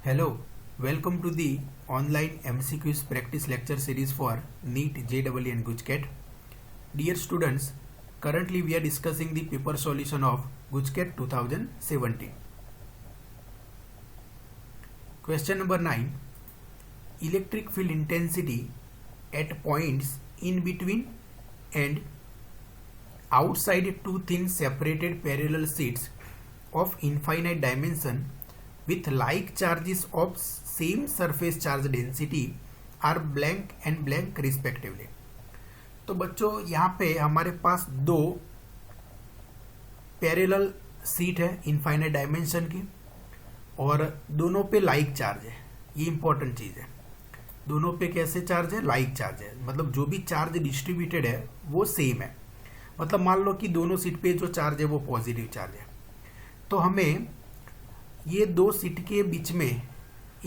Hello, welcome to the online MCQs practice lecture series for NEET, JEE and GUJCAT. Dear students, currently we are discussing the paper solution of GUJCAT 2017. Question number 9. Electric field intensity at points in between and outside two thin separated parallel sheets of infinite dimension with like charges of same surface charge density are blank and blank respectively. तो बच्चों यहाँ पे हमारे पास दो parallel seat है infinite dimension की और दोनों पे लाइक चार्ज है. ये इंपॉर्टेंट चीज है. दोनों पे कैसे चार्ज है? लाइक चार्ज है. मतलब जो भी चार्ज डिस्ट्रीब्यूटेड है वो सेम है. मतलब मान लो कि दोनों सीट पे जो चार्ज है वो पॉजिटिव चार्ज है. तो हमें ये दो सीट के बीच में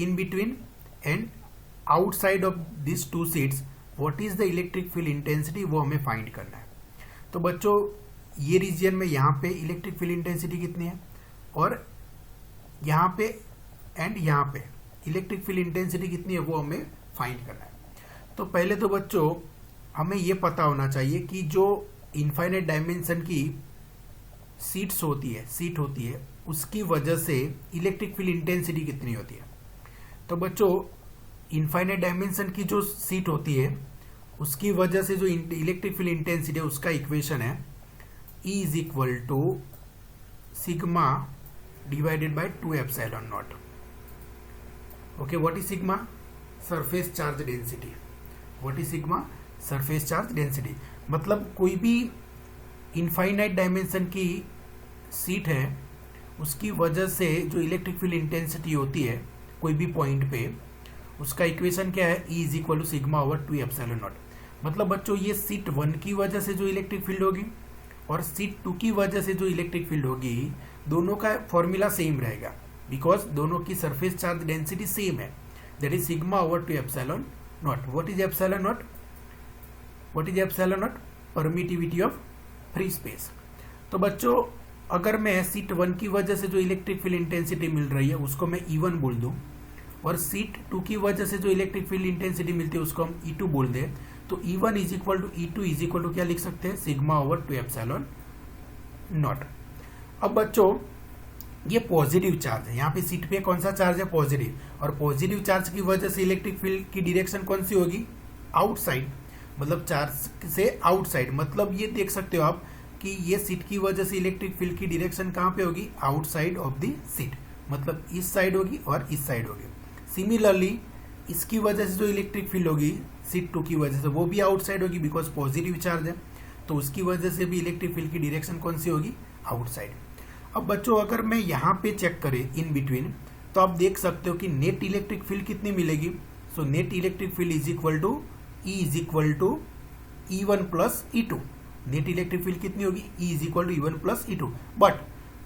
in between and outside of this two seats what is the electric field intensity वो हमें फाइंड करना है. तो बच्चों ये रीजन में यहाँ पे इलेक्ट्रिक फील्ड इंटेंसिटी कितनी है और यहाँ पे एंड यहाँ पे इलेक्ट्रिक फील्ड इंटेंसिटी कितनी है वो हमें फाइंड करना है. तो पहले तो बच्चों हमें ये पता होना चाहिए कि जो इनफाइनाइट डायमेंशन की सीट होती है उसकी वजह से इलेक्ट्रिक फील्ड इंटेंसिटी कितनी होती है. तो बच्चों इनफाइनाइट डायमेंशन की जो सीट होती है उसकी वजह से जो इलेक्ट्रिक फील्ड इंटेंसिटी है उसका इक्वेशन है E is equal to sigma divided by 2 epsilon naught. Okay, what is sigma? Surface charge density. What is sigma? Surface charge density. मतलब कोई भी इनफाइनाइट डायमेंशन की सीट है उसकी वजह से जो इलेक्ट्रिक फील्ड इंटेंसिटी होती है कोई भी पॉइंट पे उसका इक्वेशन क्या है? E is equal to sigma over 2 epsilon naught. मतलब बच्चों ये सीट 1 की वजह से जो इलेक्ट्रिक फील्ड होगी और सीट 2 की वजह से जो इलेक्ट्रिक फील्ड होगी दोनों का फॉर्मूला सेम रहेगा बिकॉज दोनों की सरफेस चार्ज डेंसिटी सेम है. That is sigma over 2 epsilon not. What is epsilon not? What is epsilon not? Permittivity of free space. तो बच्चों अगर मैं सीट 1 की वजह से जो इलेक्ट्रिक फील्ड इंटेंसिटी मिल रही है उसको मैं E1 बोल दूं और सीट 2 की वजह से जो इलेक्ट्रिक फील्ड इंटेंसिटी मिलती है उसको हम E2 बोल दें तो E1 is equal to E2 is equal to क्या लिख सकते हैं? Sigma over 2 epsilon naught. अब बच्चों ये पॉजिटिव चार्ज है. यहाँ पे सीट पे कौन सा चार्ज है? पॉजिटिव. और पॉजिटिव चार्ज की वजह से इलेक्ट्रिक फील्ड की डायरेक्शन कौन सी होगी? आउटसाइड. मतलब चार्ज से आउटसाइड. मतलब ये देख सकते हो आप कि ये सीट की वजह से इलेक्ट्रिक फील्ड की डायरेक्शन कहाँ पे होगी? Outside of the seat. मतलब इस साइड होगी और इस साइड होगी. सिमिलरली इसकी वजह से जो इलेक्ट्रिक फील्ड होगी सीट 2 की वजह से वो भी आउटसाइड होगी बिकॉज पॉजिटिव चार्ज है. तो उसकी वजह से भी इलेक्ट्रिक फील्ड की डायरेक्शन कौन सी होगी? आउटसाइड. अब बच्चों अगर मैं यहाँ पे चेक करें इन बिटवीन तो आप देख सकते हो कि नेट इलेक्ट्रिक फील्ड कितनी मिलेगी. So net electric field is equal to E is equal to E1 plus E2. Net electric field कितनी होगी? E is equal to E1 plus E2. But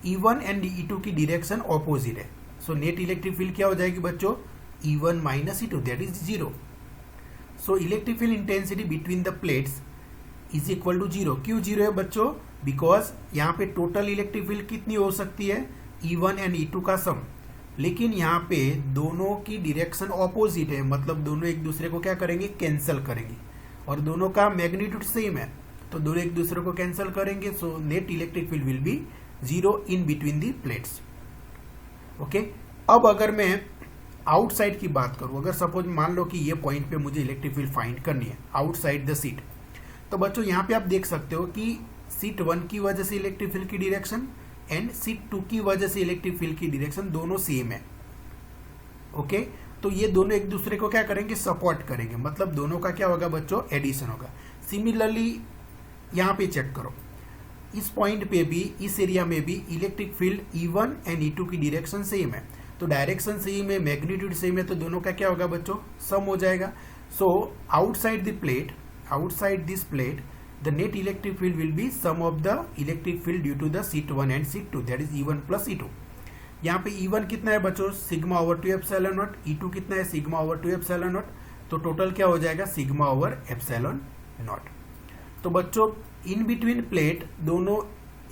E1 and E2 की direction opposite है. सो net electric field क्या हो जाएगी बच्चों? E1 minus E2 that is 0. So electric field intensity between the plates is equal to 0. क्यों 0 है बच्चों? Because यहाँ पे टोटल इलेक्ट्रिक फील्ड कितनी हो सकती है? E1 एंड E2 का सम. लेकिन यहाँ पे दोनों की डायरेक्शन ऑपोजिट है. मतलब दोनों एक दूसरे को क्या करेंगे? कैंसल करेंगे. और दोनों का मैग्नीट्यूड सेम है तो दोनों एक दूसरे को कैंसिल करेंगे. सो net electric field will B 0 in between the plates. Okay. अब अगर मैं आउटसाइड की बात करूं, अगर सपोज मान लो कि ये पॉइंट पे मुझे इलेक्ट्रिक फील्ड फाइंड करनी है आउटसाइड द सीट. तो बच्चों यहाँ पे आप देख सकते हो कि सीट 1 की वजह से इलेक्ट्रिक फील्ड की डायरेक्शन एंड सीट 2 की वजह से इलेक्ट्रिक फील्ड की डायरेक्शन दोनों सेम है. ओके. तो ये दोनों एक दूसरे को क्या करेंगे? सपोर्ट करेंगे. मतलब दोनों का क्या होगा बच्चों? एडिशन होगा. सिमिलरली यहाँ पे चेक करो इस पॉइंट पे भी इस एरिया में भी electric field E1 and E2 की डायरेक्शन सेम है. तो डायरेक्शन सेम है, मैग्नीट्यूड सेम है तो दोनों का क्या होगा बच्चों? सम हो जाएगा. So outside this plate the net electric field will be sum of the electric field due to the sheet 1 and sheet 2 that is E1 plus E2. यहाँ पे E1 कितना है बच्चों? Sigma over 2 epsilon not. E2 कितना है? Sigma over 2 epsilon not. तो total क्या हो जाएगा? Sigma over epsilon not. तो बच्चों इन बिटवीन प्लेट दोनों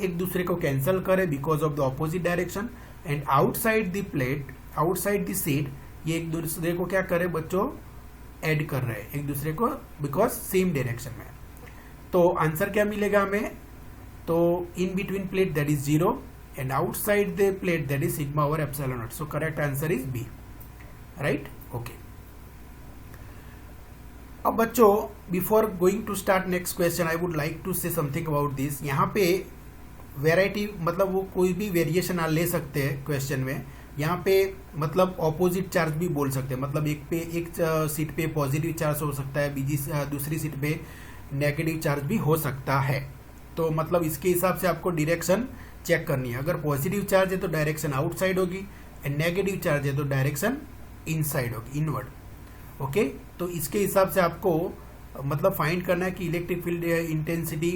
एक दूसरे को कैंसिल करे because of the opposite direction and outside the plate outside the seat, ये एक दूसरे को क्या करे बच्चों, ऐड कर रहे हैं एक दूसरे को, बिकॉज सेम डायरेक्शन में। तो आंसर क्या मिलेगा हमें, तो in between plate that is 0 and outside the plate that is sigma over epsilon naught. So correct answer is B, right, okay. अब बच्चों before going to start next question I would like to say something about this. यहाँ पे variety मतलब वो कोई भी variation आप ले सकते हैं क्वेश्चन में। यहाँ पे मतलब ऑपोजिट चार्ज भी बोल सकते हैं, मतलब एक सीट पे पॉजिटिव चार्ज हो सकता है, दूसरी सीट पे नेगेटिव चार्ज भी हो सकता है। तो मतलब इसके हिसाब से आपको डायरेक्शन चेक करनी है। अगर पॉजिटिव चार्ज है तो डायरेक्शन आउटसाइड होगी एंड नेगेटिव चार्ज है तो डायरेक्शन इनसाइड होगी, इनवर्ड, ओके। तो इसके हिसाब से आपको मतलब फाइंड करना है कि इलेक्ट्रिक फील्ड इंटेंसिटी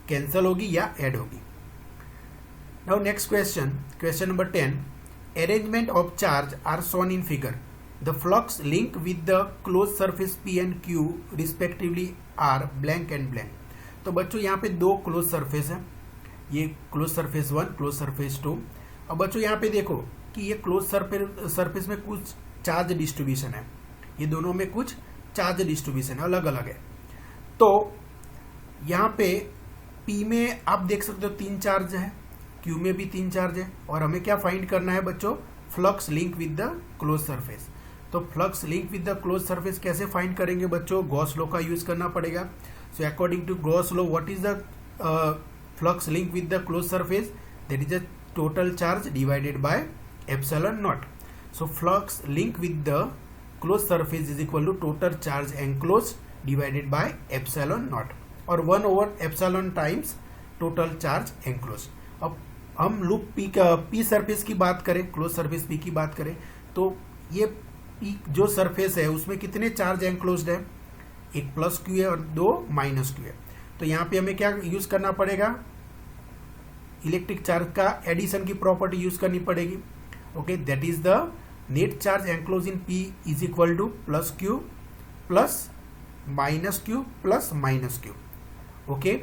कैंसल होगी या ऐड होगी। Now next question, question number 10, arrangement of charge are shown in figure. The flux link with the closed surface P and Q respectively are blank and blank. तो बच्चों यहाँ पे दो close surface है, ये क्लोज सरफेस 1, क्लोज सरफेस 2। अब बच्चों यहाँ पे देखो कि ये क्लोज सरफेस में कुछ चार्ज डिस्ट्रीब्यूशन है, ये दोनों में कुछ चार्ज डिस्ट्रीब्यूशन अलग अलग है। तो यहाँ पे P में आप देख सकते हो 3 चार्ज है, Q में भी 3 चार्ज है, और हमें क्या फाइंड करना है बच्चों, flux link with the close surface. तो flux link with the close surface कैसे फाइंड करेंगे बच्चों, गॉस लॉ का यूज करना पड़ेगा। So according to Gauss law what is the flux link with the close surface, that is the total charge divided by epsilon naught. So flux link with the close surface is equal to total charge enclose divided by epsilon naught, और 1 over epsilon times total charge enclose. अब हम loop P surface की बात करें, close surface P की बात करें, तो ये पी जो सरफेस है उसमें कितने चार्ज एनक्लोज्ड है, एक प्लस क्यू है और 2 माइनस क्यू है। तो यहाँ पे हमें क्या यूज करना पड़ेगा, इलेक्ट्रिक चार्ज का एडिशन की प्रॉपर्टी यूज करनी पड़ेगी, okay. That is the net charge enclose in P is equal two plus Q plus minus Q plus minus Q, okay.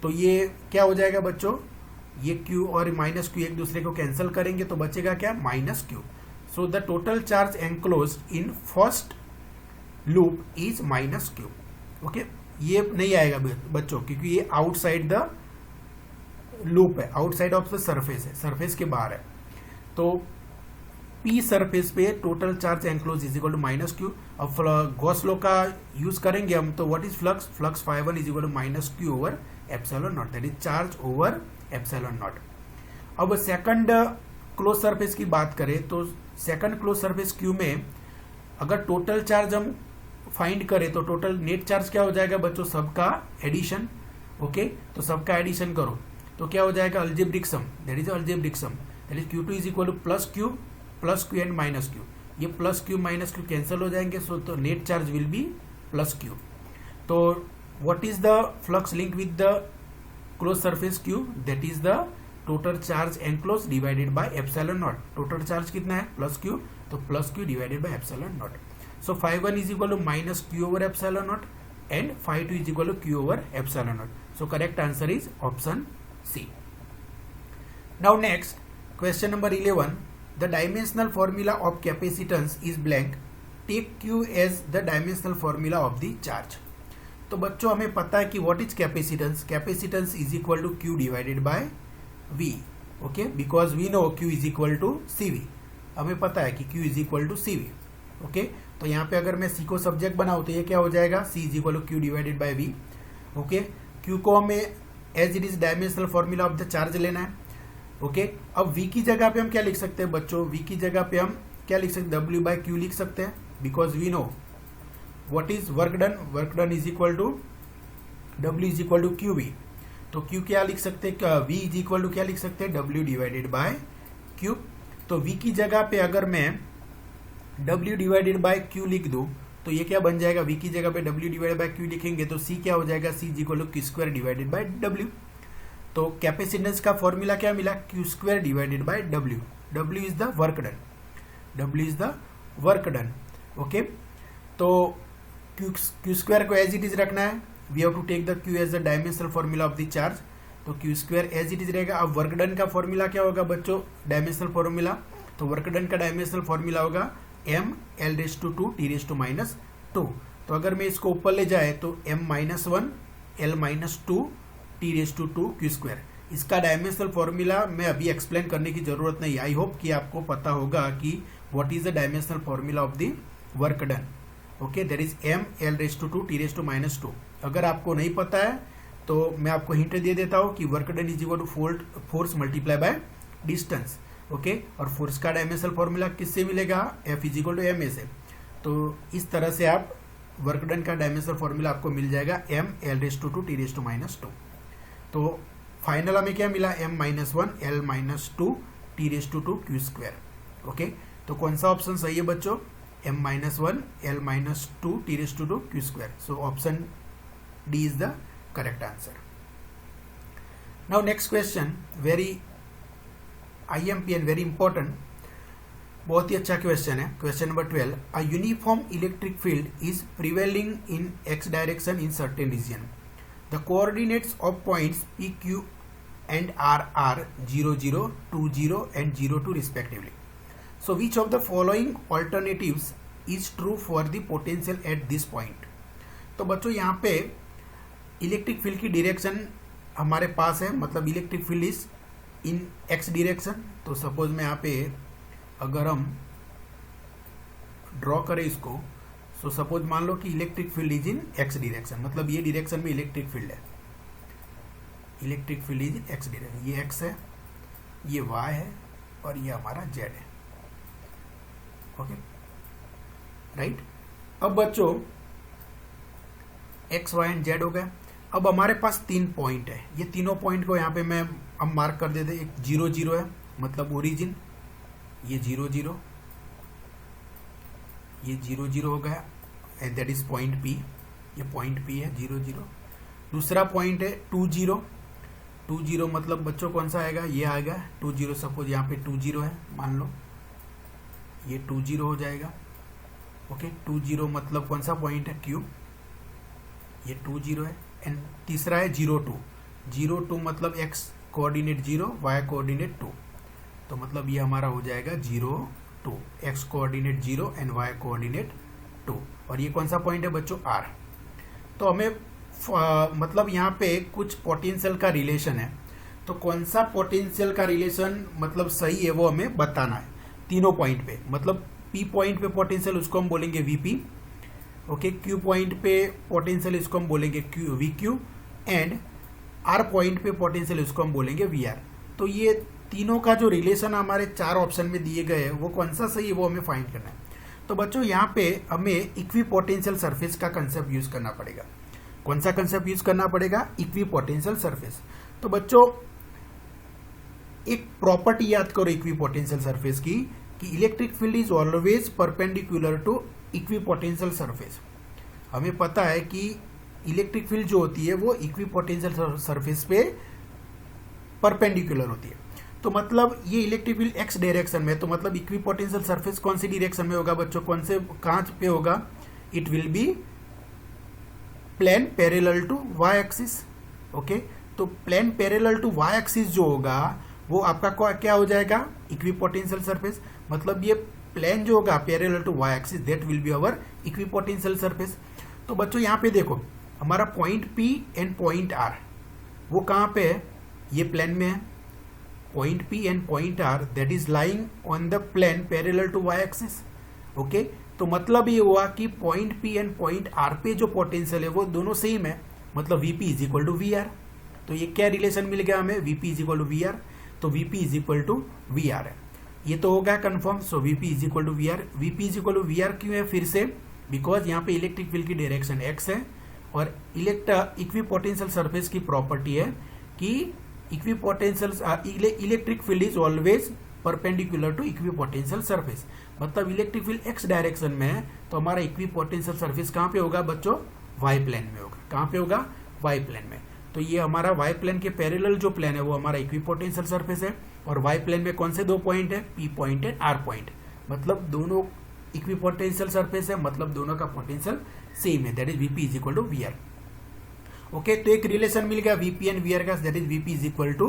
तो ये क्या हो जाएगा बच्चों, ये Q और माइनस Q एक दूसरे को कैंसिल करेंगे तो बचेगा क्या, minus Q। So the total charge enclose in first loop is minus Q, okay. ये नहीं आएगा बच्चों क्योंकि ये आउटसाइड द लूप है, आउटसाइड ऑफ द सरफेस है, सरफेस के बाहर है। तो P सरफेस पे total charge enclose is equal to minus Q। अब गॉस लॉ का यूज करेंगे हम, तो what is flux, flux φ1 is equal to minus Q over epsilon not, that is charge over epsilon naught. अब second close surface की बात करें तो सेकंड क्लोज सरफेस Q में अगर टोटल चार्ज हम फाइंड करें तो टोटल नेट चार्ज क्या हो जाएगा बच्चों, सबका एडिशन, ओके। तो सबका एडिशन करो तो क्या हो जाएगा, algebraic sum, that is algebraic sum, that is Q2 is equal two plus Q and minus Q। ये plus Q minus Q cancel हो जाएंगे, सो तो net charge will be plus Q। तो what is the flux link with the close surface Q, that is the total charge enclose divided by epsilon not. Total charge कितना है, plus Q, तो plus Q divided by epsilon naught. So φ1 is equal to minus Q over epsilon naught and φ2 is equal to Q over epsilon naught. So correct answer is option C. Now next question number 11, the dimensional formula of capacitance is blank, take Q as the dimensional formula of the charge. तो बच्चों हमें पता है कि what is capacitance, capacitance is equal to Q divided by V, okay, because we know Q is equal to CV। हमें पता है कि Q is equal to CV, okay. तो यहाँ पे अगर मैं C को सब्जेक्ट बनाऊं तो ये क्या हो जाएगा, C is equal to Q divided by V, okay. Q को हमें as it is dimensional formula of the charge लेना है, ओके। अब V की जगह पे हम क्या लिख सकते हैं बच्चों, V की जगह पे हम क्या लिख सकते हैं, W बाय Q लिख सकते हैं, because we know what is work done is equal to W is equal to QV। तो Q क्या लिख सकते हैं, V इज इक्वल टू क्या लिख सकते हैं, W डिवाइडेड बाय Q। तो V की जगह पे अगर मैं W डिवाइडेड बाय Q लिख दूं तो ये क्या बन जाएगा, V की जगह पे W डिवाइडेड बाय Q लिखेंगे तो C क्या हो जाएगा, C is equal to Q square divided by W। तो कैपेसिटेंस का फॉर्मूला क्या मिला, Q square divided by W। W is the work done, W is the work done, okay. तो Q स्क्वायर को एज इट इज रखना है, we have to take the Q as the dimensional formula of the charge. तो Q square as it is रहेगा। अब work done का formula क्या होगा बच्चों, डायमेंशनल फॉर्मूला, तो वर्क डन का डायमेंशनल फॉर्मूला होगा m l⁻², t⁻²। तो अगर मैं इसको ऊपर ले जाए तो m-1 l-2 t⁻² q²। इसका डायमेंशनल फॉर्मूला मैं अभी एक्सप्लेन करने की जरूरत नहीं। आई होप कि आपको पता होगा कि what is the dimensional formula of the work done. Okay, that is m l⁻² t⁻²। अगर आपको नहीं पता है तो मैं आपको हिंट दे देता हूँ कि work done is equal to force multiply by distance. Okay, और फोर्स का डायमेंशनल फॉर्मूला किससे मिलेगा? F is equal to ma से। तो इस तरह से आप वर्क डन का डायमेंशनल फॉर्मूला आपको मिल जाएगा m l⁻² t⁻²। तो फाइनल हमें क्या मिला? m-1 l-2 t⁻² q²। Okay, तो कौन सा ऑप्शन सही है बच्चों? m-1 l-2 t⁻² q²। So option D is the correct answer. Now next question, very IMP and very important, बहुत ही अच्छा क्वेश्चन है। Question number 12, a uniform electric field is prevailing in x direction in certain region. The coordinates of points P, Q and R are 0, 0, 2, 0 and 0, 2 respectively. So which of the following alternatives is true for the potential at this point? तो बच्चों यहाँ पे electric field की direction हमारे पास है, मतलब electric field is in x direction. तो suppose में यहाँ पे अगर हम ड्रॉ करें इसको, सो सपोज मान लो कि electric field is in x direction, मतलब ये डायरेक्शन में इलेक्ट्रिक फील्ड है। Electric field is x direction, ये x है, ये y है और ये हमारा z है। Okay, right. अब बच्चों x, y एंड z हो गए। अब हमारे पास 3 पॉइंट है, ये तीनों पॉइंट को यहाँ पे मैं अब मार्क कर देते। एक 0, 0 है, मतलब ओरिजिन, ये 0, 0, ये 0, 0 हो गया and that is point P, ये पॉइंट P है 0, 0। दूसरा पॉइंट है 2, 0, 2, 0 मतलब बच्चों कौन सा आएगा? ये आएगा 2, 0। सपोज यहाँ पे 2, 0 है, मान लो ये 2, 0 हो जाएगा। ओके, 2, 0 मतलब कौन सा पॉइंट है? Q, ये 2, 0 है। एंड तीसरा है 0, 2, 0, 2 मतलब x कोऑर्डिनेट 0, y कोऑर्डिनेट 2। तो मतलब ये हमारा हो जाएगा 0, 2, x coordinate 0 and y coordinate 2। और ये कौन सा पॉइंट है बच्चों? R। तो हमें मतलब यहाँ पे कुछ पोटेंशियल का रिलेशन है, तो कौन सा पोटेंशियल का रिलेशन मतलब सही है वो हमें बताना है तीनों पॉइंट पे। मतलब P पॉइंट पे पोटेंशियल उसको हम बोलेंगे VP। ओके, Q पॉइंट पे पोटेंशियल इसको हम बोलेंगे VQ एंड R पॉइंट पे पोटेंशियल इसको हम बोलेंगे VR। तो ये तीनों का जो रिलेशन हमारे 4 ऑप्शन में दिए गए हैं वो कौन सा सही है वो हमें फाइंड करना है। तो बच्चों यहाँ पे हमें इक्वी पोटेंशियल सरफेस का कंसेप्ट यूज करना पड़ेगा। कौन सा कंसेप्ट यूज करना पड़ेगा? Equi potential surface. तो बच्चों एक प्रॉपर्टी याद करो इक्वी पोटेंशियल सरफेस की, कि electric field is always perpendicular to equipotential surface. हमें पता है कि इलेक्ट्रिक फील्ड जो होती है वो इक्वी पोटेंशियल सरफेस पे परपेंडिकुलर होती है। तो मतलब ये इलेक्ट्रिक फील्ड x डायरेक्शन में, तो मतलब इक्वी पोटेंशियल सरफेस कौन सी डायरेक्शन में होगा बच्चों? कौन से कहां पे होगा? It will be plane parallel to y axis. Okay, तो plane parallel to y axis जो होगा वो आपका क्या हो जाएगा? Equipotential surface. मतलब ये प्लेन जो होगा parallel to y axis, that will be our equipotential surface. तो बच्चों यहाँ पे देखो हमारा point P and point R वो कहाँ पे है? ये प्लेन में है। Point P and point R that is lying on the plane parallel to y axis. Okay, तो मतलब ये हुआ कि point P and point R पे जो पोटेंशियल है वो दोनों सेम है, मतलब VP is equal to VR। तो ये क्या रिलेशन मिल गया हमें? VP is equal to VR। तो VP is equal to VR है, ये तो हो गया confirm. So VP is equal to VR। VP is equal to VR क्यों है? फिर से बिकॉज यहाँ पे इलेक्ट्रिक फील्ड की डायरेक्शन x है और इक्वी पोटेंशियल सरफेस की प्रॉपर्टी है कि equipotential electric field is always perpendicular to equipotential surface. मतलब इलेक्ट्रिक फील्ड x डायरेक्शन में है तो हमारा इक्वी पोटेंशियल सरफेस कहाँ पे होगा बच्चों? y प्लेन में होगा। कहाँ पे होगा? y प्लेन में। तो ये हमारा y प्लेन के पैरेलल जो प्लेन है वो हमारा इक्वी पोटेंशियल सरफेस है। और y प्लेन में कौन से 2 पॉइंट है? P point and R point. मतलब दोनों इक्वी पोटेंशियल सरफेस है, मतलब दोनों का पोटेंशियल सेम है, that is VP is equal to VR। Okay, तो एक रिलेशन मिल गया VP एंड VR का, that is VP is equal to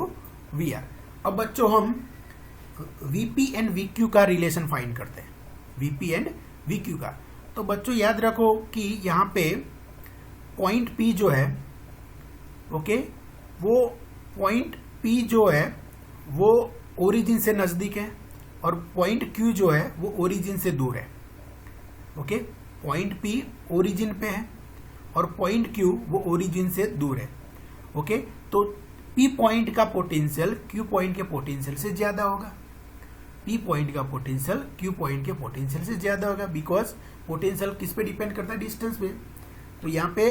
VR। अब बच्चों हम वीपी एंड वीक्यू का रिलेशन फाइंड करते हैं, वीपी एंड वीक्यू का। तो बच्चों याद रखो कि यहाँ पे पॉइंट पी जो है, ओके, वो पॉइंट पी जो है वो ओरिजिन से नजदीक है और पॉइंट क्यू जो है वो ओरिजिन से दूर है। ओके, पॉइंट पी ओरिजिन पे है और पॉइंट क्यू वो ओरिजिन से दूर है। ओके, तो पी पॉइंट का पोटेंशियल क्यू पॉइंट के पोटेंशियल से ज्यादा होगा, पी पॉइंट का पोटेंशियल क्यू पॉइंट के पोटेंशियल से ज्यादा होगा, बिकॉज पोटेंशियल किस पे डिपेंड करता है, डिस्टेंस पे। तो यहाँ पे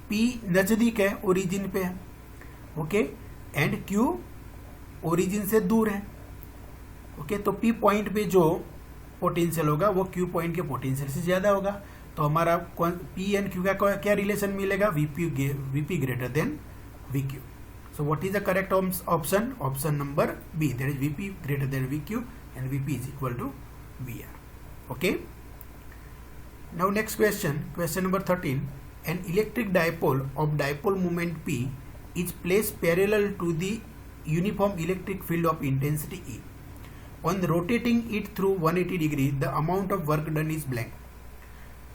पी नजदीक है, ओरिजिन पे है, ओके, एंड क्यू ओरिजिन से दूर है। ओके, तो पी पॉइंट पे जो पोटेंशियल होगा वो क्यू पॉइंट के पोटेंशियल से ज्यादा होगा। तो हमारा पी एंड क्यू का क्या रिलेशन मिलेगा, VP greater than VQ. So what is the correct option, option number B, that is VP greater than VQ and VP is equal to VR. Okay, now next question, question number 13, an electric dipole of dipole moment P is placed parallel to the uniform electric field of intensity E. On rotating it through 180 degree, the amount of work done is blank.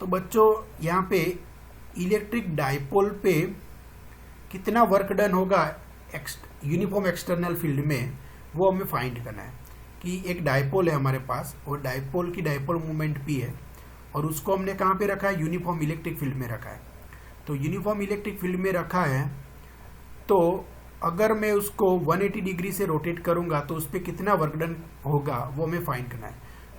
तो बच्चों यहाँ पे electric dipole पे कितना work done होगा uniform external field में, वो हमें फाइंड करना है। कि एक डायपोल है हमारे पास और डायपोल की डायपोल मोमेंट P है और उसको हमने कहाँ पे रखा है, यूनिफॉर्म इलेक्ट्रिक फील्ड में रखा है। तो यूनिफॉर्म इलेक्ट्रिक फील्ड में रखा है, तो अगर मैं उसको 180 डिग्री से रोटेट करूंगा तो उस पर कितना वर्क डन होगा वो हमें फाइंड करना है।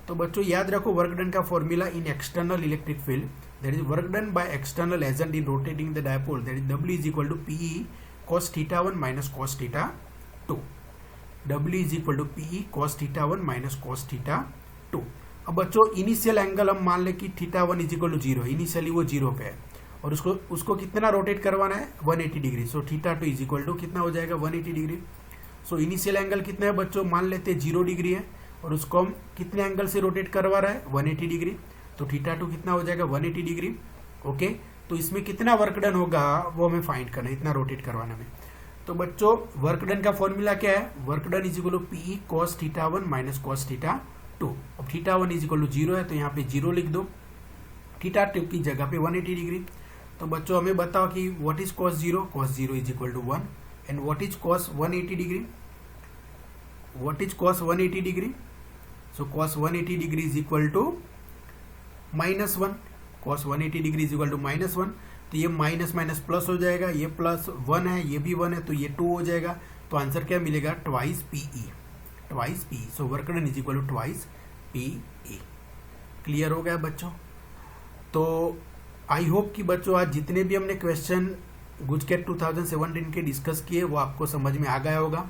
तो बच्चों याद रखो वर्क डन का formula in external electric field, that is work done by external agent in rotating the dipole, that is W is equal to PE cos θ1 minus cos θ2। W is equal to PE cos θ1 minus cos θ2। अब बच्चों initial angle हम मान ले कि θ1 is equal to 0, initially वो 0 पे है और उसको कितना रोटेट करवाना है, 180 degree. So θ2 is equal to कितना हो जाएगा, 180 डिग्री। सो इनिशियल एंगल कितना है बच्चों, मान लेते हैं 0 डिग्री है और उसको हम कितने एंगल से रोटेट करवा रहा है, 180 डिग्री। तो θ2 कितना हो जाएगा, 180 डिग्री। ओके, तो इसमें कितना वर्क डन होगा वो हमें फाइंड करना है, इतना रोटेट करवाने में। तो बच्चों वर्क डन का फॉर्मूला क्या है, work done is equal to PE cos θ1 minus cos θ2। अब θ1 इज इक्वल टू 0 है तो यहाँ पे 0 लिख दो, θ2 की जगह पे 180 डिग्री। तो बच्चों हमें बताओ कि what is cos 0, cos 0 is equal to 1 and what is cos 180 degree, what is cos 180 degree. So cos 180 degree is equal to -1, cos 180 degree is equal to -1। तो ये माइनस माइनस प्लस हो जाएगा, ये प्लस 1 है, ये भी 1 है, तो ये 2 हो जाएगा। तो आंसर क्या मिलेगा, twice PE, twice PE। So work done is equal to twice PE। Clear हो गया बच्चों। तो आई होप कि बच्चों आज जितने भी हमने क्वेश्चन गुजकेट 2017 के डिस्कस किए वो आपको समझ में आ गया होगा।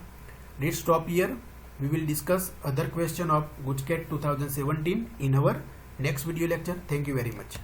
Let's stop here, we will discuss other question of GUJCET 2017 in our next video lecture. Thank you very much.